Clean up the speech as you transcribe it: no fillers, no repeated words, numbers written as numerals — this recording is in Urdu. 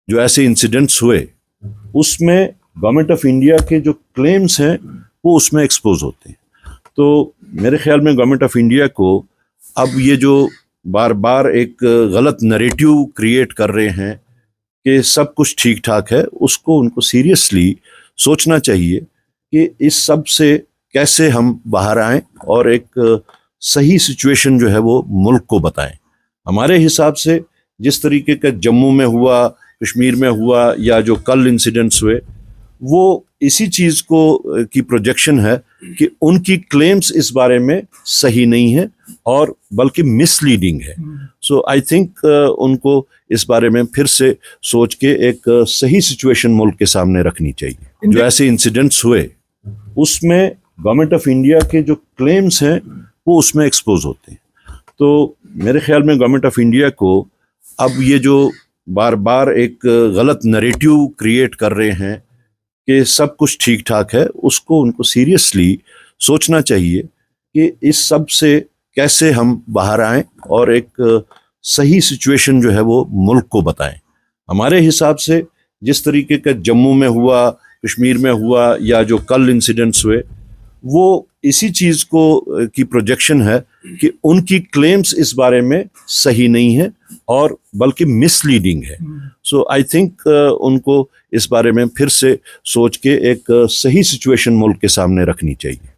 جو ایسے انسیڈنٹس ہوئے اس میں گورنمنٹ آف انڈیا کے جو کلیمز ہیں وہ اس میں ایکسپوز ہوتے ہیں. تو میرے خیال میں گورنمنٹ آف انڈیا کو اب یہ جو بار بار ایک غلط نریٹیو کریٹ کر رہے ہیں کہ سب کچھ ٹھیک ٹھاک ہے، اس کو ان کو سیریسلی سوچنا چاہیے کہ اس سب سے کیسے ہم باہر آئیں اور ایک صحیح سچویشن جو ہے وہ ملک کو بتائیں. ہمارے حساب سے جس طریقے کا جموں میں ہوا، کشمیر میں ہوا، یا جو کل انسیڈنٹس ہوئے، وہ اسی چیز کو کی پروجیکشن ہے کہ ان کی کلیمز اس بارے میں صحیح نہیں ہے اور بلکہ مس لیڈنگ ہے. سو آئی تھنک ان کو اس بارے میں پھر سے سوچ کے ایک صحیح سچویشن ملک کے سامنے رکھنی چاہیے. جو ایسے انسیڈنٹس ہوئے اس میں گورنمنٹ آف انڈیا کے جو کلیمز ہیں وہ اس میں ایکسپوز ہوتے ہیں. تو میرے خیال میں گورنمنٹ آف انڈیا کو اب یہ جو بار بار ایک غلط نریٹیو کریٹ کر رہے ہیں کہ سب کچھ ٹھیک ٹھاک ہے، اس کو ان کو سیریسلی سوچنا چاہیے کہ اس سب سے کیسے ہم باہر آئیں اور ایک صحیح سچویشن جو ہے وہ ملک کو بتائیں. ہمارے حساب سے جس طریقے کا جموں میں ہوا، کشمیر میں ہوا، یا جو کل انسیڈنٹس ہوئے، وہ اسی چیز کو کی پروجیکشن ہے کہ ان کی کلیمز اس بارے میں صحیح نہیں ہے اور بلکہ مس لیڈنگ ہے. سو آئی تھنک ان کو اس بارے میں پھر سے سوچ کے ایک صحیح سچویشن ملک کے سامنے رکھنی چاہیے.